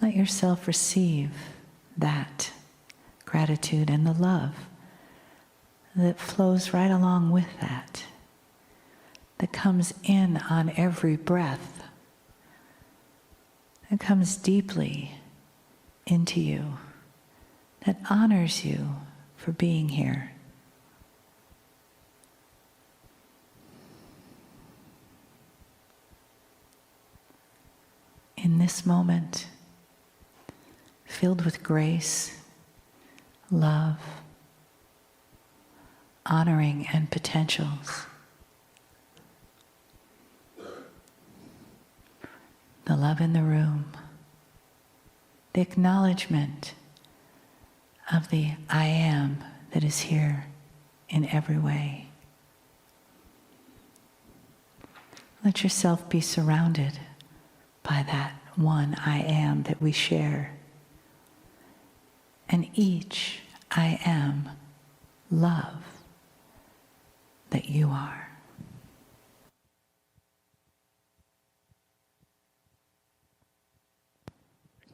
Let yourself receive that gratitude and the love that flows right along with that comes in on every breath, that comes deeply into you, that honors you for being here. In this moment, filled with grace, love, honoring, and potentials, the love in the room, the acknowledgement of the I am that is here in every way. Let yourself be surrounded by that one I am that we share. And each I am love that you are.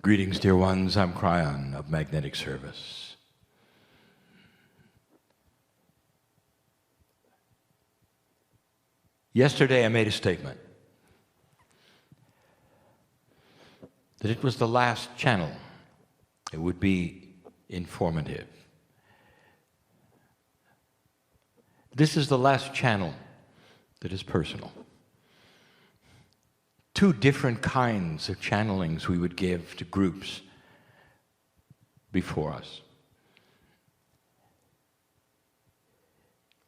Greetings, dear ones. I'm Kryon of Magnetic Service. Yesterday I made a statement that it was the last channel. It would be informative. This is the last channel that is personal. Two different kinds of channelings we would give to groups before us.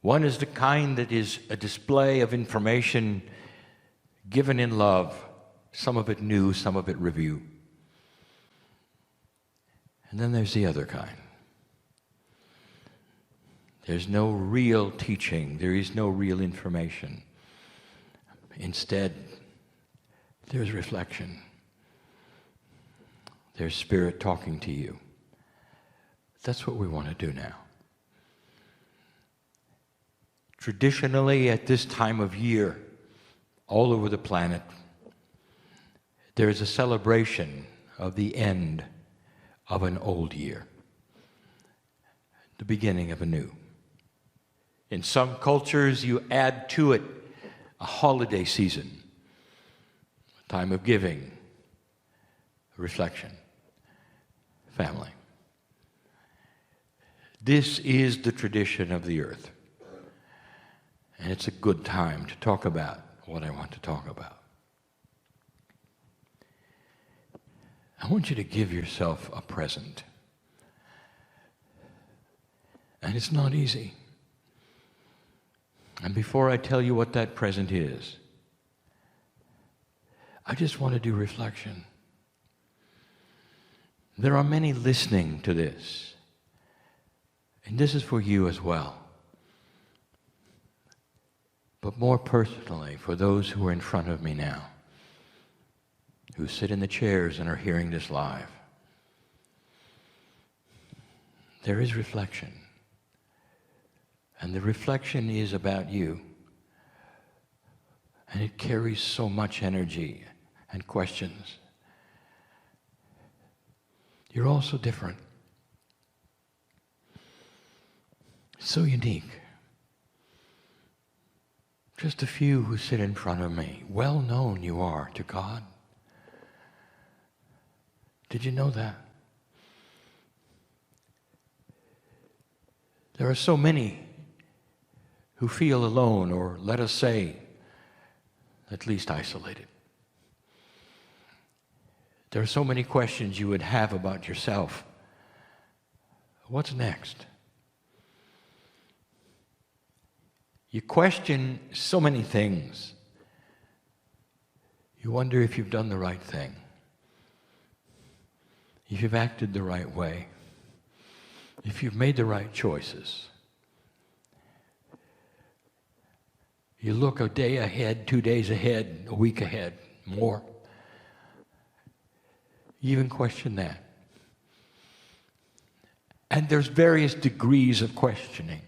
One is the kind that is a display of information given in love, some of it new, some of it review. And then there's the other kind. There's no real teaching, there is no real information. Instead, there's reflection. There's spirit talking to you. That's what we want to do now. Traditionally, at this time of year, all over the planet, there is a celebration of the end of an old year, the beginning of a new. In some cultures, you add to it a holiday season, a time of giving, reflection, family. This is the tradition of the earth, and it's a good time to talk about what I want to talk about. I want you to give yourself a present. And it's not easy. And before I tell you what that present is, I just want to do reflection. There are many listening to this, and this is for you as well. But more personally, for those who are in front of me now, who sit in the chairs and are hearing this live. There is reflection. And the reflection is about you. And it carries so much energy and questions. You're all so different. So unique. Just a few who sit in front of me. Well known you are to God. Did you know that? There are so many who feel alone, or let us say, at least isolated. There are so many questions you would have about yourself. What's next? You question so many things. You wonder if you've done the right thing, if you've acted the right way, if you've made the right choices. You look a day ahead, 2 days ahead, a week ahead, more. You even question that. And there's various degrees of questioning.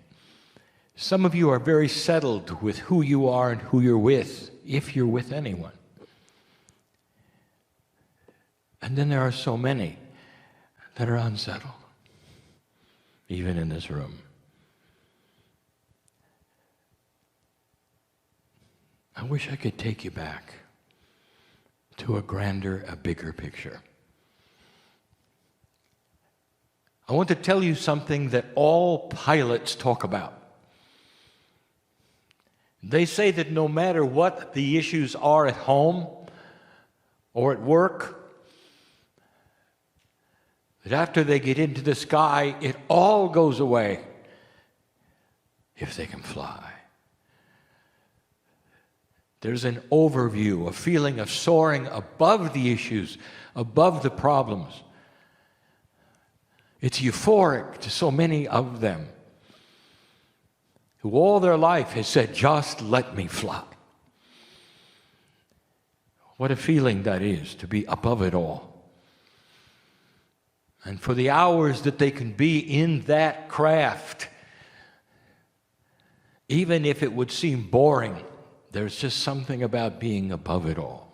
Some of you are very settled with who you are and who you're with, if you're with anyone. And then there are so many that are unsettled, even in this room. I wish I could take you back to a grander, a bigger picture. I want to tell you something that all pilots talk about. They say that no matter what the issues are at home or at work, that after they get into the sky, it all goes away if they can fly. There's an overview, a feeling of soaring above the issues, above the problems. It's euphoric to so many of them who all their life has said, just let me fly. What a feeling that is, to be above it all. And for the hours that they can be in that craft, even if it would seem boring, there's just something about being above it all.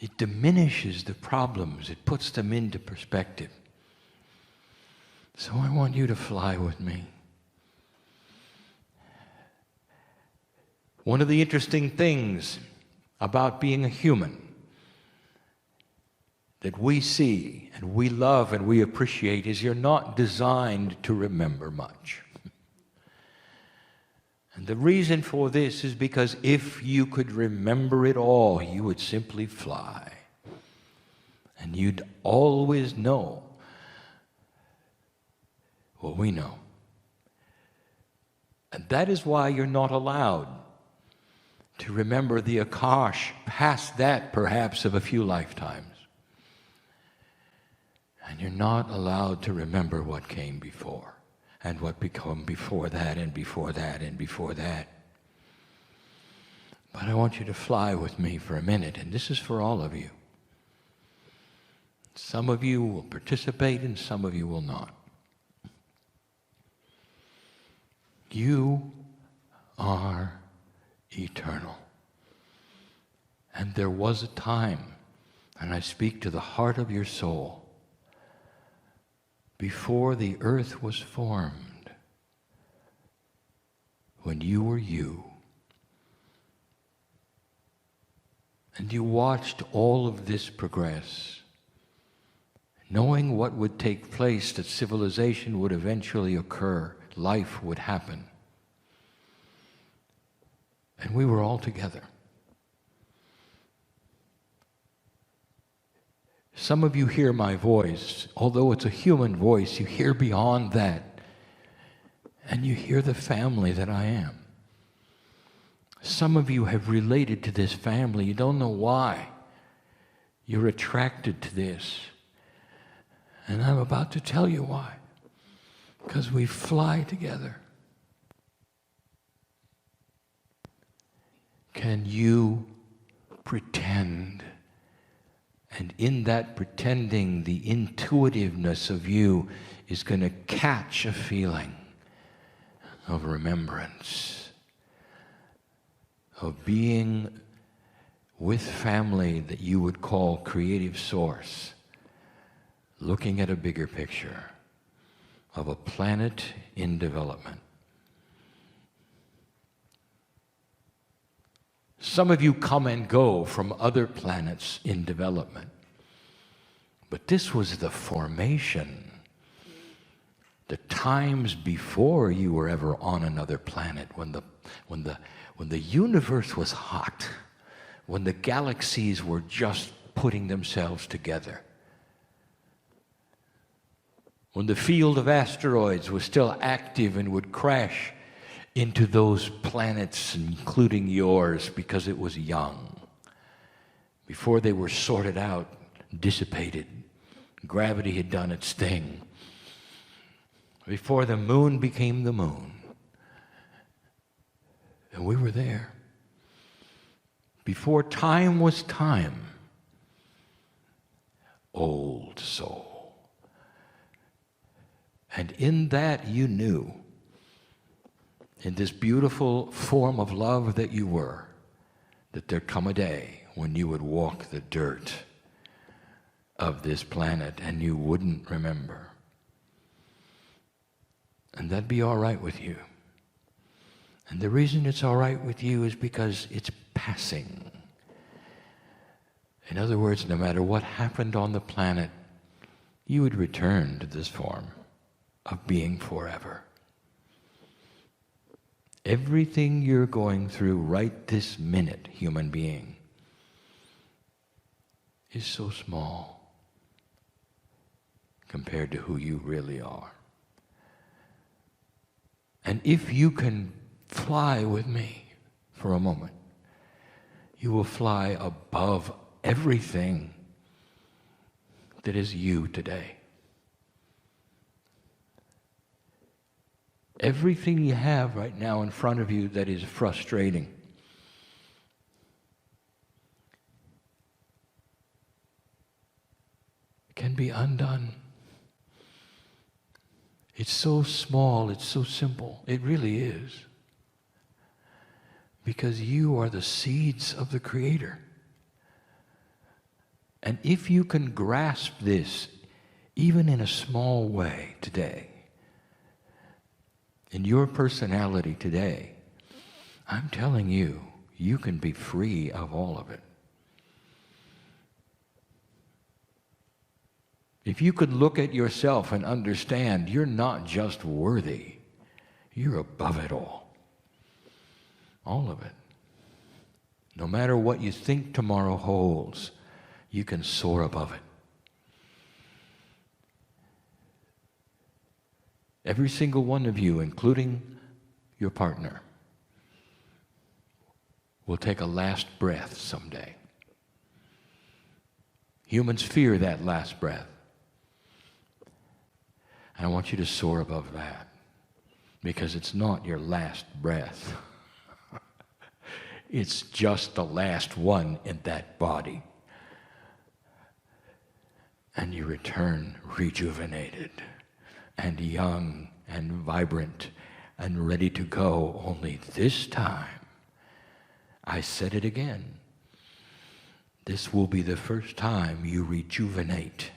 It diminishes the problems. It puts them into perspective. So I want you to fly with me. One of the interesting things about being a human that we see and we love and we appreciate is you're not designed to remember much. And the reason for this is because if you could remember it all, you would simply fly. And you'd always know what we know. And that is why you're not allowed to remember the Akash past that, perhaps, of a few lifetimes. And you're not allowed to remember what came before. And what became before that, and before that, and before that. But I want you to fly with me for a minute, and this is for all of you. Some of you will participate, and some of you will not. You are eternal. And there was a time, and I speak to the heart of your soul, before the earth was formed, when you were you, and you watched all of this progress, knowing what would take place, that civilization would eventually occur, life would happen. And we were all together. Some of you hear my voice. Although it's a human voice, you hear beyond that. And you hear the family that I am. Some of you have related to this family. You don't know why. You're attracted to this. And I'm about to tell you why. Because we fly together. Can you pretend? And in that pretending, the intuitiveness of you is going to catch a feeling of remembrance, of being with family that you would call creative source, looking at a bigger picture of a planet in development. Some of you come and go from other planets in development. But this was the formation, the times before you were ever on another planet, when the universe was hot, when the galaxies were just putting themselves together, when the field of asteroids was still active and would crash into those planets, including yours, because it was young. Before they were sorted out, dissipated, gravity had done its thing. Before the moon became the moon. And we were there. Before time was time. Old soul. And in that you knew, in this beautiful form of love that you were, that there'd come a day when you would walk the dirt of this planet and you wouldn't remember. And that'd be all right with you. And the reason it's all right with you is because it's passing. In other words, no matter what happened on the planet, you would return to this form of being forever. Everything you're going through right this minute, human being, is so small compared to who you really are. And if you can fly with me for a moment, you will fly above everything that is you today. Everything you have right now in front of you that is frustrating, can be undone. It's so small, it's so simple. It really is. Because you are the seeds of the Creator. And if you can grasp this, even in a small way today, in your personality today, I'm telling you, you can be free of all of it. If you could look at yourself and understand you're not just worthy, you're above it all. All of it. No matter what you think tomorrow holds, you can soar above it. Every single one of you, including your partner, will take a last breath someday. Humans fear that last breath. And I want you to soar above that, because it's not your last breath. It's just the last one in that body. And you return rejuvenated and young and vibrant and ready to go. Only this time, I said it again, this will be the first time you rejuvenate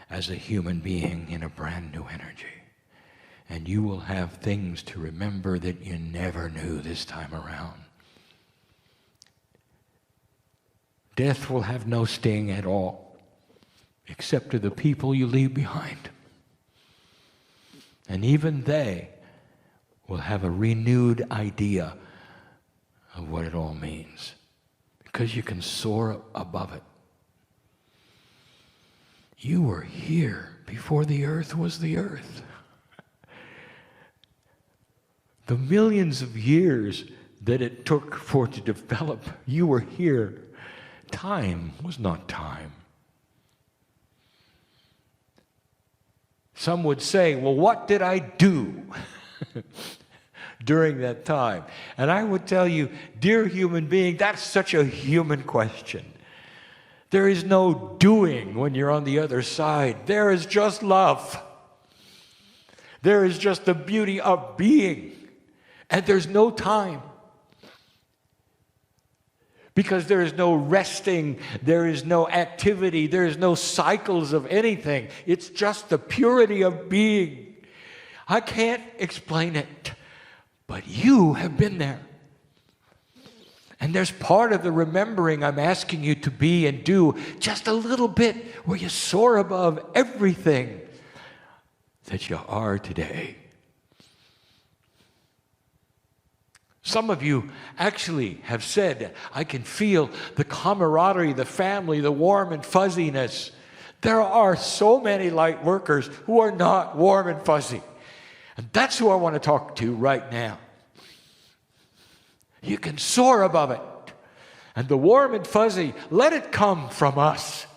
as a human being in a brand new energy. And you will have things to remember that you never knew this time around. Death will have no sting at all, except to the people you leave behind. And even they will have a renewed idea of what it all means, because you can soar above it. You were here before the earth was the earth. The millions of years that it took for it to develop, you were here. Time was not time. Some would say, well, what did I do during that time? And I would tell you, dear human being, that's such a human question. There is no doing when you're on the other side. There is just love. There is just the beauty of being. And there's no time. Because there is no resting, there is no activity, there is no cycles of anything. It's just the purity of being. I can't explain it, but you have been there. And there's part of the remembering I'm asking you to be and do just a little bit where you soar above everything that you are today. Some of you actually have said, I can feel the camaraderie, the family, the warm and fuzziness. There are so many light workers who are not warm and fuzzy. And that's who I want to talk to right now. You can soar above it. And the warm and fuzzy, let it come from us.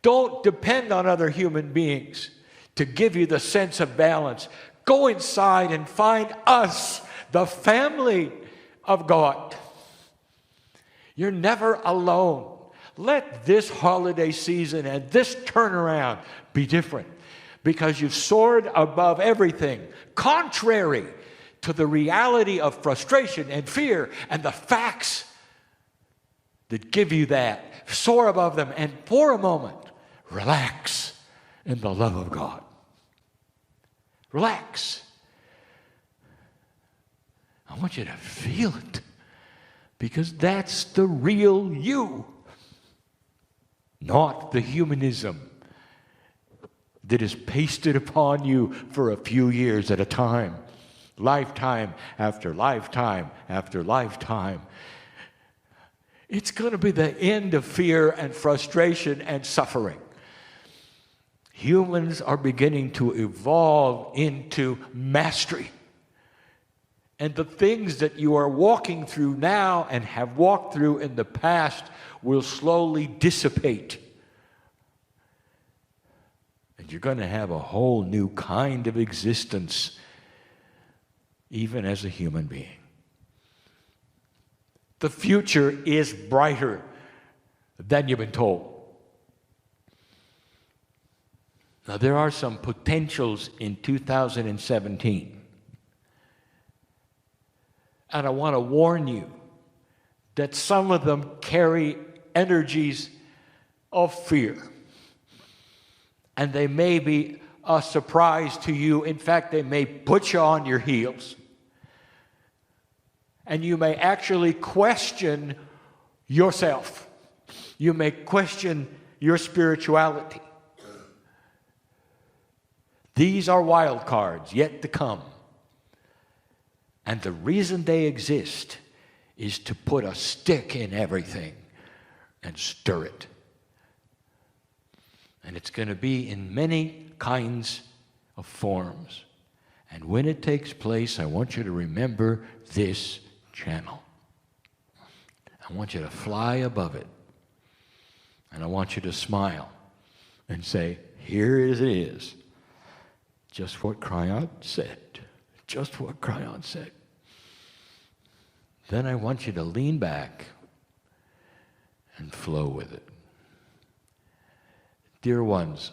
Don't depend on other human beings to give you the sense of balance. Go inside and find us, the family of God. You're never alone. Let this holiday season and this turnaround be different, because you've soared above everything, contrary to the reality of frustration and fear and the facts that give you that. Soar above them and for a moment, relax in the love of God. Relax. I want you to feel it, because that's the real you, not the humanism that is pasted upon you for a few years at a time, lifetime after lifetime after lifetime. It's going to be the end of fear and frustration and suffering. Humans are beginning to evolve into mastery. And the things that you are walking through now and have walked through in the past will slowly dissipate. And you're going to have a whole new kind of existence, even as a human being. The future is brighter than you've been told. Now, there are some potentials in 2017. And I want to warn you that some of them carry energies of fear. And they may be a surprise to you. In fact, they may put you on your heels. And you may actually question yourself. You may question your spirituality. These are wild cards yet to come. And the reason they exist is to put a stick in everything and stir it. And it's going to be in many kinds of forms. And when it takes place, I want you to remember this channel. I want you to fly above it. And I want you to smile and say, here it is. Just what Kryon said. Just what Kryon said. Then I want you to lean back and flow with it. Dear ones,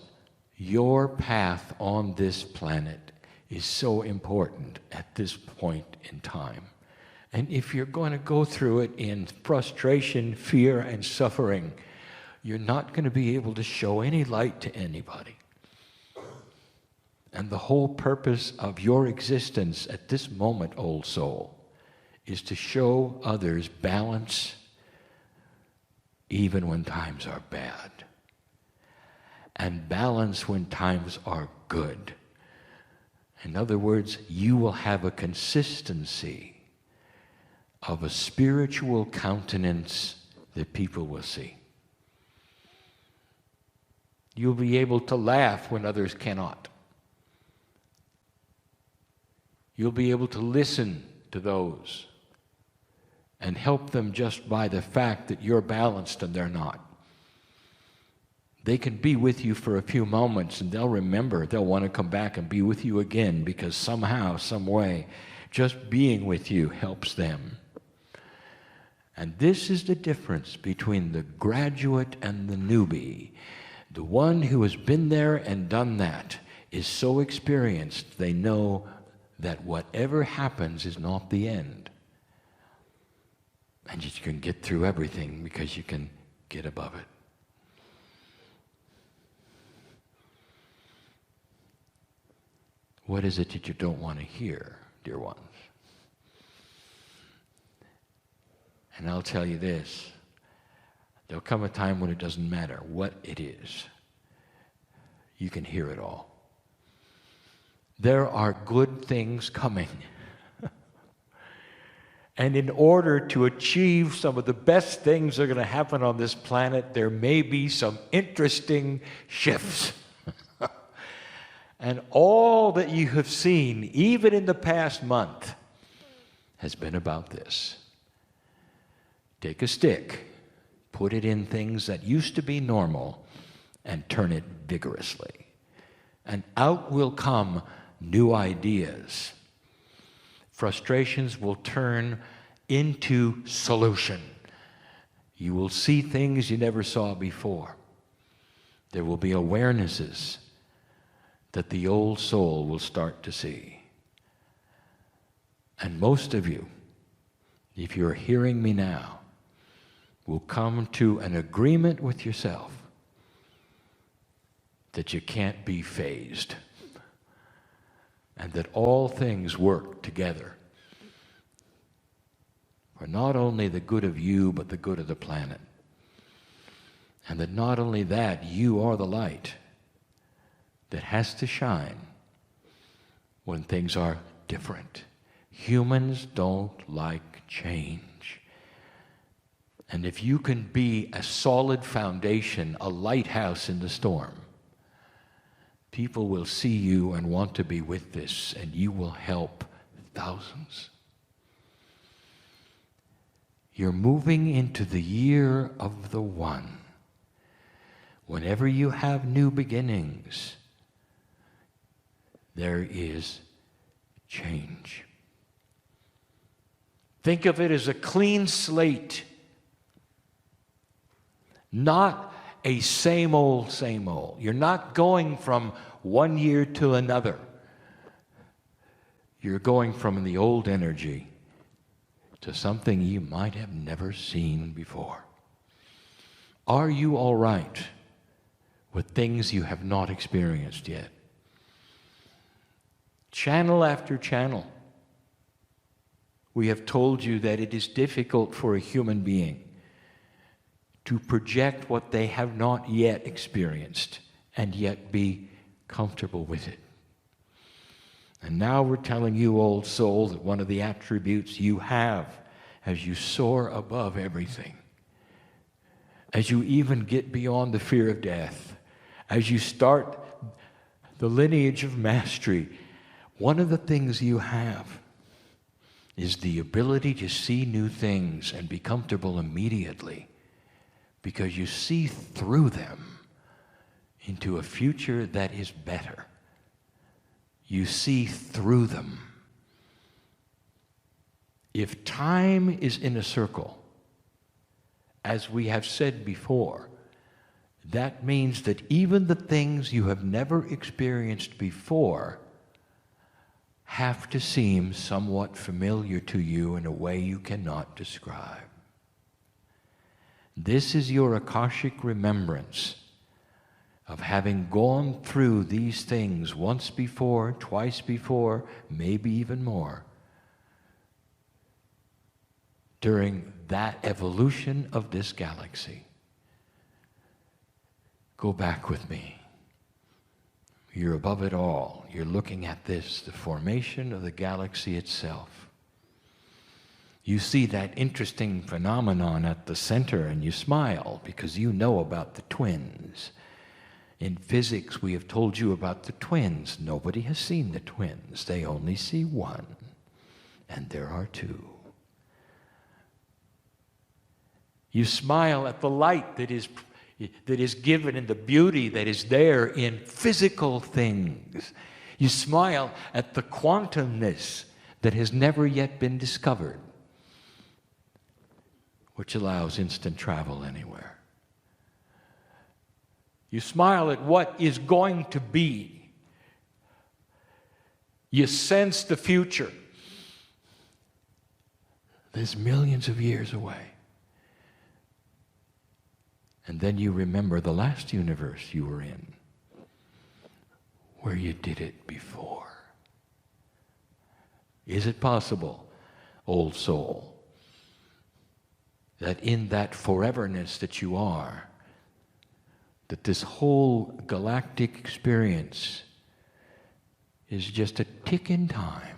your path on this planet is so important at this point in time. And if you're going to go through it in frustration, fear, and suffering, you're not going to be able to show any light to anybody. And the whole purpose of your existence at this moment, old soul, is to show others balance even when times are bad. And balance when times are good. In other words, you will have a consistency of a spiritual countenance that people will see. You'll be able to laugh when others cannot. You'll be able to listen to those and help them just by the fact that you're balanced and they're not. They can be with you for a few moments and they'll remember, they'll want to come back and be with you again because somehow, some way, just being with you helps them. And this is the difference between the graduate and the newbie. The one who has been there and done that is so experienced, they know that whatever happens is not the end. And you can get through everything because you can get above it. What is it that you don't want to hear, dear ones? And I'll tell you this, there'll come a time when it doesn't matter what it is. You can hear it all. There are good things coming. And in order to achieve some of the best things that are going to happen on this planet, there may be some interesting shifts. And all that you have seen, even in the past month, has been about this. Take a stick, put it in things that used to be normal, and turn it vigorously. And out will come new ideas. Frustrations will turn into solution. You will see things you never saw before. There will be awarenesses that the old soul will start to see. And most of you, if you're hearing me now, will come to an agreement with yourself that you can't be phased, and that all things work together for not only the good of you, but the good of the planet. And that not only that, you are the light that has to shine when things are different. Humans don't like change. And if you can be a solid foundation, a lighthouse in the storm, people will see you and want to be with this, and you will help thousands. You're moving into the year of the one. Whenever you have new beginnings, there is change. Think of it as a clean slate, not a same old, same old. You're not going from one year to another. You're going from the old energy to something you might have never seen before. Are you all right with things you have not experienced yet? Channel after channel, we have told you that it is difficult for a human being to project what they have not yet experienced and yet be comfortable with it. And now we're telling you, old soul, that one of the attributes you have as you soar above everything, as you even get beyond the fear of death, as you start the lineage of mastery, one of the things you have is the ability to see new things and be comfortable immediately, because you see through them into a future that is better. You see through them. If time is in a circle, as we have said before, that means that even the things you have never experienced before have to seem somewhat familiar to you in a way you cannot describe. This is your Akashic remembrance of having gone through these things once before, twice before, maybe even more, during that evolution of this galaxy. Go back with me. You're above it all. You're looking at this, the formation of the galaxy itself. You see that interesting phenomenon at the center and you smile because you know about the twins. In physics, we have told you about the twins. Nobody has seen the twins. They only see one, and there are two. You smile at the light that is given and the beauty that is there in physical things. You smile at the quantumness that has never yet been discovered, which allows instant travel anywhere. You smile at what is going to be. You sense the future. There's millions of years away. And then you remember the last universe you were in, where you did it before. Is it possible, old soul, that in that foreverness that you are, that this whole galactic experience is just a tick in time?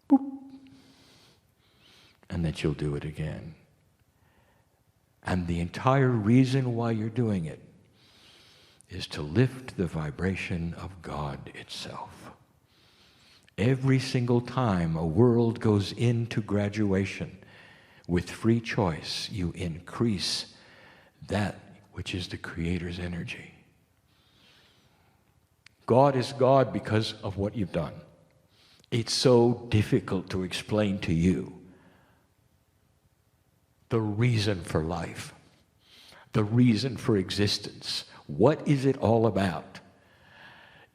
Boop. And that you'll do it again. And the entire reason why you're doing it is to lift the vibration of God itself. Every single time a world goes into graduation with free choice, you increase that which is the Creator's energy. God is God because of what you've done. It's so difficult to explain to you the reason for life, the reason for existence. What is it all about?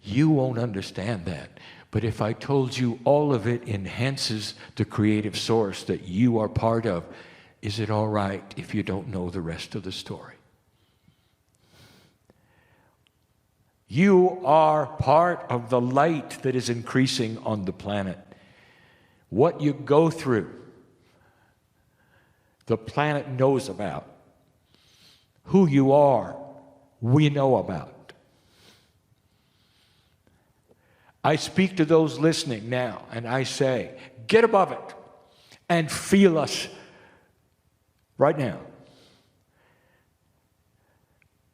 You won't understand that. But if I told you all of it enhances the creative source that you are part of, is it all right if you don't know the rest of the story? You are part of the light that is increasing on the planet. What you go through, the planet knows about. Who you are, we know about. I speak to those listening now, and I say, get above it and feel us right now.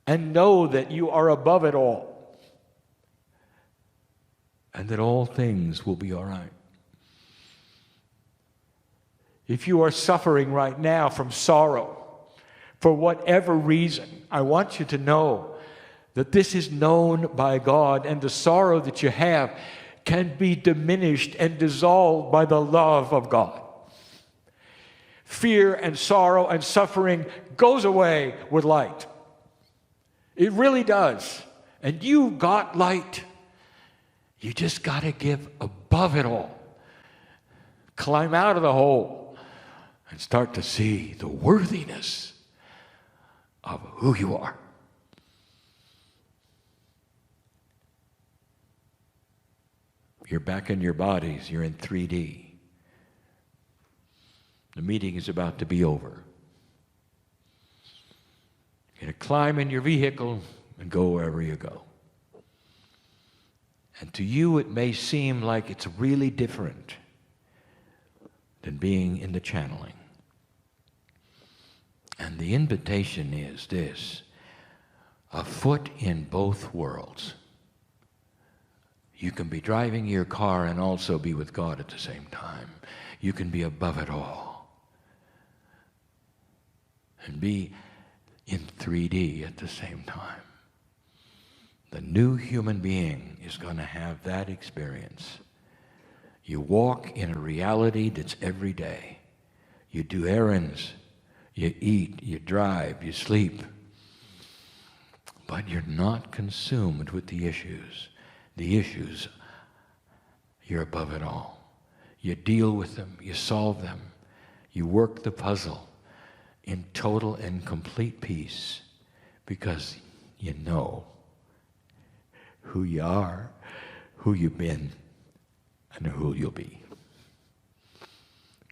And know that you are above it all. And that all things will be all right. If you are suffering right now from sorrow, for whatever reason, I want you to know that this is known by God, and the sorrow that you have can be diminished and dissolved by the love of God. Fear and sorrow and suffering goes away with light. It really does. And you got light. You just got to give above it all. Climb out of the hole and start to see the worthiness of who you are. You're back in your bodies. You're in 3D. The meeting is about to be over. You're going to climb in your vehicle and go wherever you go. And to you, it may seem like it's really different than being in the channeling. And the invitation is this: a foot in both worlds. You can be driving your car and also be with God at the same time. You can be above it all and be in 3D at the same time. The new human being is going to have that experience. You walk in a reality that's every day. You do errands, you eat, you drive, you sleep. But you're not consumed with the issues. The issues, you're above it all. You deal with them, you solve them, you work the puzzle in total and complete peace because you know who you are, who you've been, and who you'll be.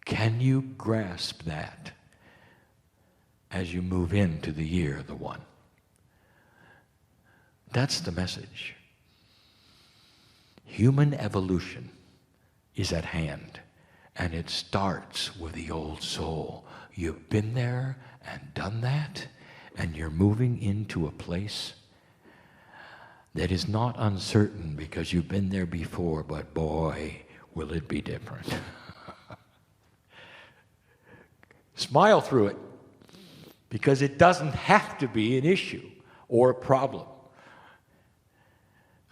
Can you grasp that as you move into the year of the one? That's the message. Human evolution is at hand, and it starts with the old soul. You've been there and done that, and you're moving into a place that is not uncertain because you've been there before, but boy, will it be different. Smile through it, because it doesn't have to be an issue or a problem.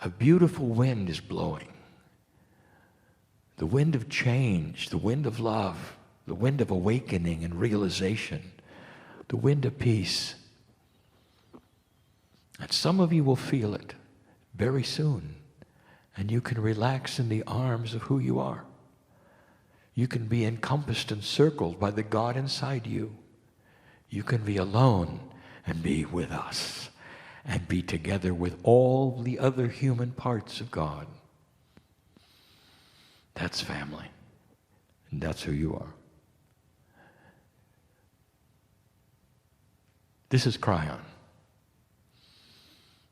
A beautiful wind is blowing. The wind of change, the wind of love, the wind of awakening and realization, the wind of peace. And some of you will feel it very soon, and you can relax in the arms of who you are. You can be encompassed and circled by the God inside you. You can be alone and be with us and be together with all the other human parts of God. That's family, and that's who you are. This is Kryon.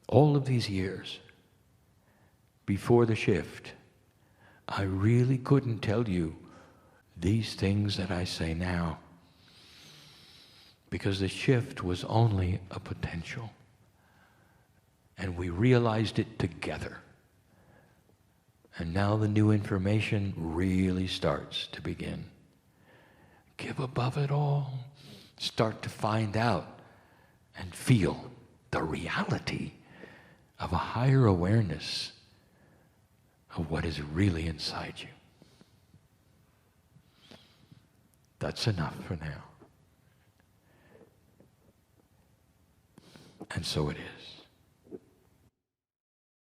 All of these years before the shift, I really couldn't tell you these things that I say now, because the shift was only a potential, and we realized it together. And now the new information really starts to begin. Give above it all. Start to find out and feel the reality of a higher awareness of what is really inside you. That's enough for now. And so it is.